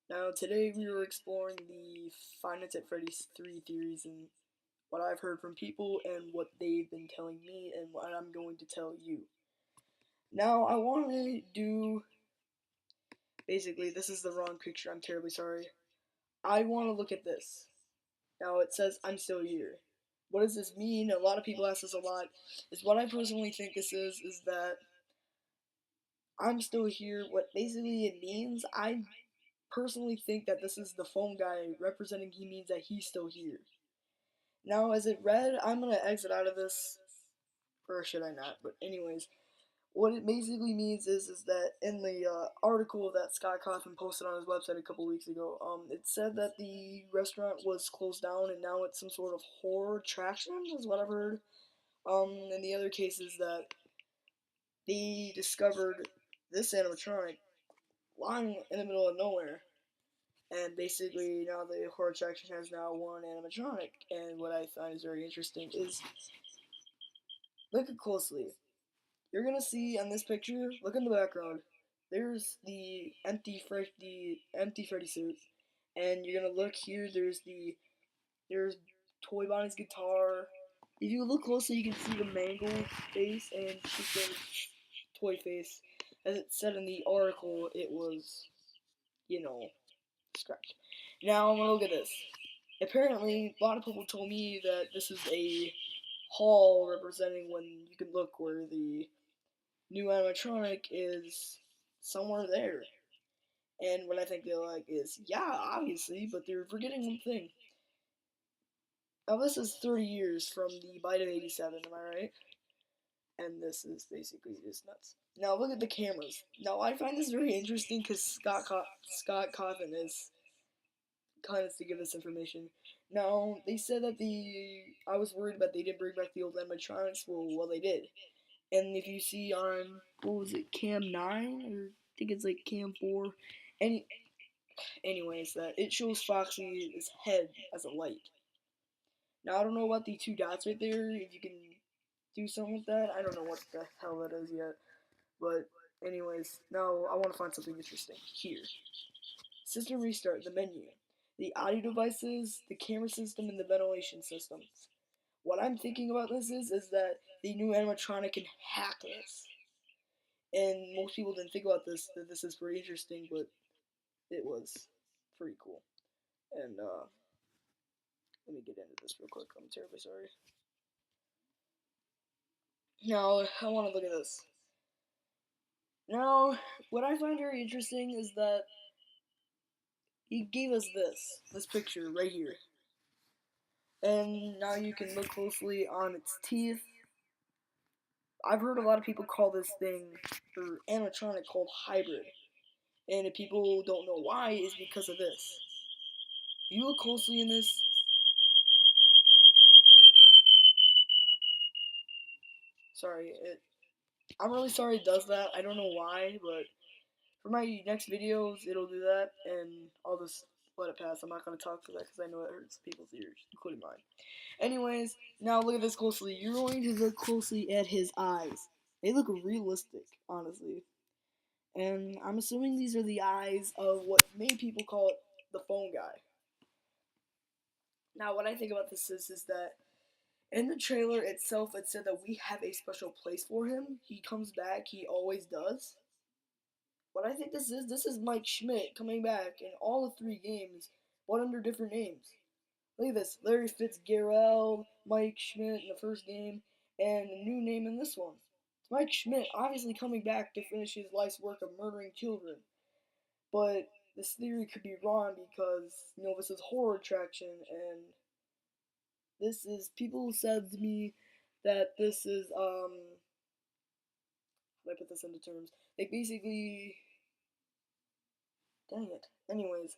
Now, today we were exploring the Five Nights at Freddy's 3 theories and what I've heard from people and what they've been telling me and what I'm going to tell you. Now, I want to do basically, this is the wrong picture, I'm terribly sorry. I want to look at this. Now, it says, I'm still here. What does this mean? A lot of people ask this a lot. Is what I personally think this is that I'm still here. What basically it means, I personally think that this is the phone guy representing he means that he's still here. Now, as it read, I'm gonna exit out of this, or should I not? But anyways, what it basically means is that in the article that Scott Coffin posted on his website a couple weeks ago, it said that the restaurant was closed down and now it's some sort of horror attraction, is what I've heard. In the other cases that they discovered this animatronic lying in the middle of nowhere. And basically, now the horror attraction has now one animatronic. And what I find is very interesting is look it closely. You're gonna see on this picture. Look in the background. There's the empty Freddy suit, and you're gonna look here. There's Toy Bonnie's guitar. If you look closely, you can see the mangle face and Chico's toy face. As it said in the article, it was, you know, scratched. Now I'm gonna look at this. Apparently, a lot of people told me that this is a hall representing when you can look where the new animatronic is somewhere there. And what I think they're like is, yeah, obviously, but they're forgetting one thing. Now, this is 30 years from the bite of 87, am I right? And this is basically just nuts. Now, look at the cameras. Now, I find this very interesting because Scott Coffin is kind of to give this information. Now, they said that I was worried that they didn't bring back the old animatronics. Well, they did. And if you see on, what was it, Cam 9? Or I think it's like Cam 4. Any, anyways, that it shows Foxy's head as a light. Now, I don't know about the two dots right there, if you can do something with that. I don't know what the hell that is yet. But, anyways, now I want to find something interesting here. System restart, the menu, the audio devices, the camera system, and the ventilation systems. What I'm thinking about this is that the new animatronic can hack this. And most people didn't think about this, that this is pretty interesting, but it was pretty cool. And let me get into this real quick. I'm terribly sorry. Now, I want to look at this. Now, what I find very interesting is that he gave us this picture right here. And now you can look closely on its teeth. I've heard a lot of people call this thing, or animatronic, called hybrid. And if people don't know why, is because of this. If you look closely in this, sorry, I'm really sorry it does that. I don't know why, but for my next videos, it'll do that, and I'll just let it pass. I'm not going to talk for that because I know it hurts people's ears, including mine. Anyways, now look at this closely. You're going to look closely at his eyes. They look realistic, honestly. And I'm assuming these are the eyes of what many people call it the phone guy. Now, what I think about this is that in the trailer itself, it said that we have a special place for him. He comes back, he always does. What I think this is Mike Schmidt coming back in all the three games, but under different names. Look at this, Larry Fitzgerald, Mike Schmidt in the first game, and a new name in this one. It's Mike Schmidt, obviously coming back to finish his life's work of murdering children. But this theory could be wrong because, this is horror attraction, and this is, people said to me that this is, how do I put this into terms? Like, basically, dang it. Anyways,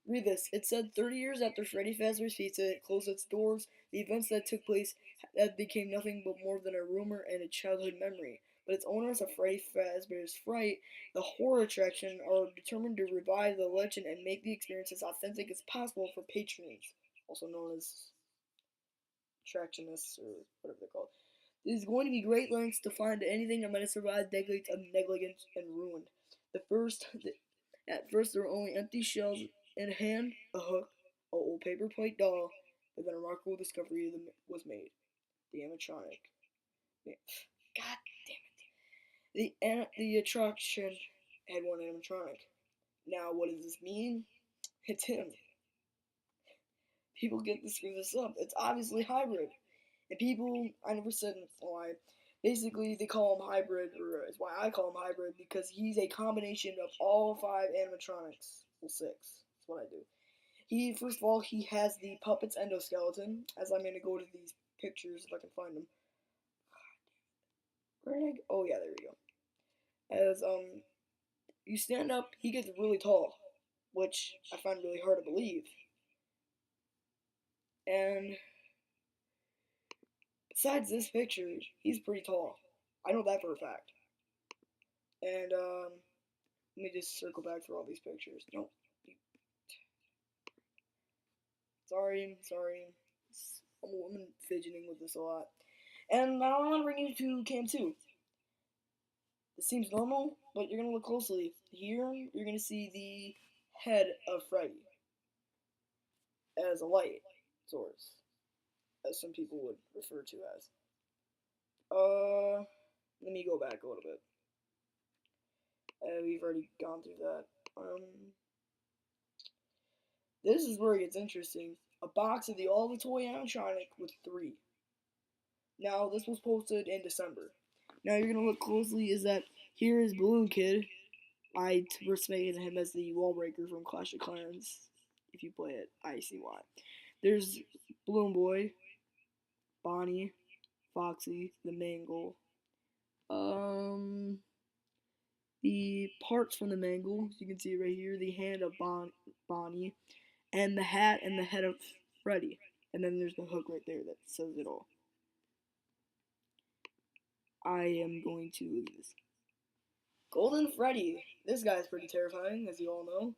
read this. It said 30 years after Freddy Fazbear's Pizza closed its doors, the events that took place that became nothing but more than a rumor and a childhood memory. But its owners of Freddy Fazbear's Fright, the horror attraction, are determined to revive the legend and make the experience as authentic as possible for patrons, also known as attractionists or whatever they're called. It is going to be great lengths to find anything that might have survived decades of negligence and ruin. The first, At first, there were only empty shells in a hand, a hook, a old paper plate doll, but then a remarkable discovery was made: the animatronic. God damn it! The attraction had one animatronic. Now, what does this mean? It's him. People get to screw this up. It's obviously hybrid. And people, I never said why. Basically, they call him hybrid, or is why I call him hybrid, because he's a combination of all 5 animatronics. Well, 6. That's what I do. First of all, he has the puppet's endoskeleton, as I'm going to go to these pictures if I can find them. Where did I go? Oh, yeah, there we go. As, you stand up, he gets really tall, which I find really hard to believe. And besides this picture, he's pretty tall. I know that for a fact. And, let me just circle back through all these pictures. No. Sorry. I'm fidgeting with this a lot. And now I want to bring you to Cam 2. This seems normal, but you're going to look closely. Here, you're going to see the head of Freddy as a light source, as some people would refer to as. Let me go back a little bit. We've already gone through that. This is where it gets interesting. A box of the all the toy animatronic with 3. Now, this was posted in December. Now, you're gonna look closely. Is that here is Balloon Kid. I respected him as the wall breaker from Clash of Clans. If you play it, I see why. There's Balloon Boy, Bonnie, Foxy, the Mangle. The parts from the Mangle, you can see right here, the hand of Bonnie, and the hat and the head of Freddy. And then there's the hook right there that says it all. I am going to look at this. Golden Freddy. This guy's pretty terrifying, as you all know.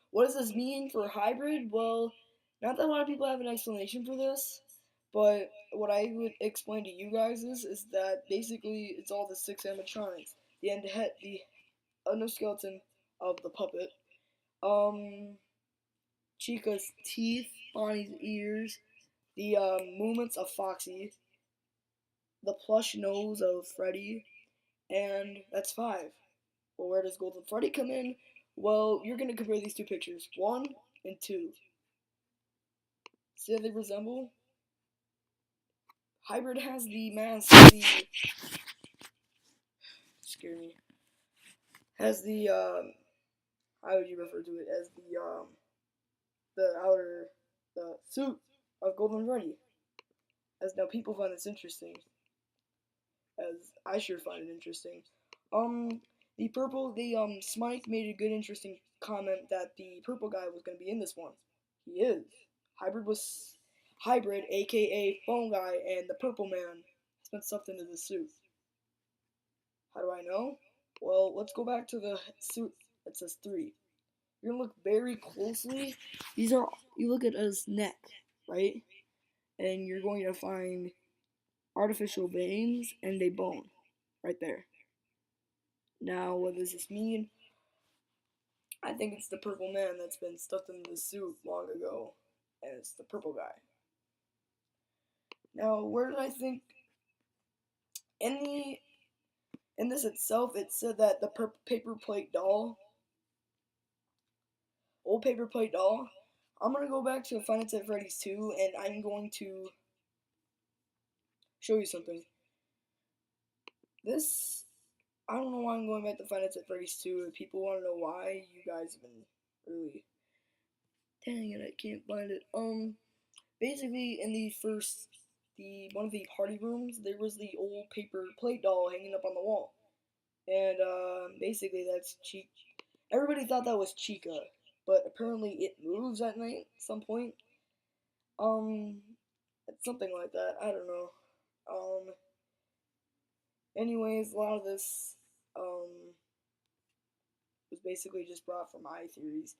What does this mean for hybrid? Well, not that a lot of people have an explanation for this, but what I would explain to you guys is that basically it's all the 6 animatronics. The endoskeleton of the puppet, Chica's teeth, Bonnie's ears, the movements of Foxy, the plush nose of Freddy, and that's 5. Well, where does Golden Freddy come in? Well, you're going to compare these 2 pictures, 1 and 2. See how they resemble? Hybrid has the mask, scare me, has the, how would you refer to it, as the suit of Golden Freddy. As now people find this interesting, as I sure find it interesting. Smike made a good interesting comment that the purple guy was going to be in this one. He is. Hybrid, aka Phone Guy, and the Purple Man spent stuffed into the suit. How do I know? Well, let's go back to the suit that says 3. You're gonna look very closely. You look at his neck, right? And you're going to find artificial veins and a bone right there. Now, what does this mean? I think it's the Purple Man that's been stuffed into the suit long ago, and it's the purple guy. Now, where did I think in this itself? It said that the paper plate doll, old paper plate doll. I'm gonna go back to Five Nights at Freddy's 2, and I'm going to show you something. This, I don't know why I'm going back to Five Nights at Freddy's 2. If people want to know why, you guys have been really, dang it, I can't find it. Basically, in one of the party rooms, there was the old paper plate doll hanging up on the wall. And, basically that's Chica. Everybody thought that was Chica, but apparently it moves at night at some point. It's something like that, I don't know. Anyways, a lot of this, was basically just brought from my theories.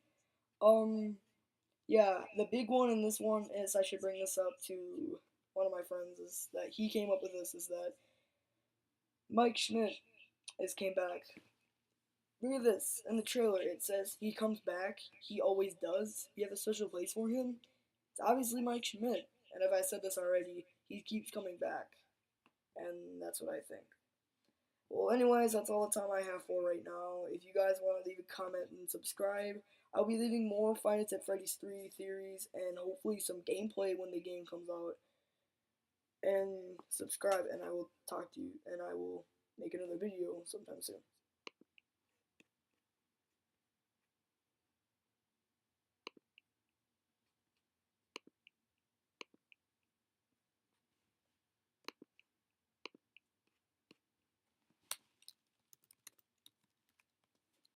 Yeah, the big one in this one is, I should bring this up to one of my friends, is that he came up with this, is that Mike Schmidt came back Look at this. In the trailer, it says he comes back. He always does. We have a special place for him. It's obviously Mike Schmidt. And if I said this already, he keeps coming back. And that's what I think. Well, anyways, that's all the time I have for right now. If you guys want to leave a comment and subscribe, I'll be leaving more Five Nights at Freddy's 3 theories and hopefully some gameplay when the game comes out. And subscribe, and I will talk to you, and I will make another video sometime soon.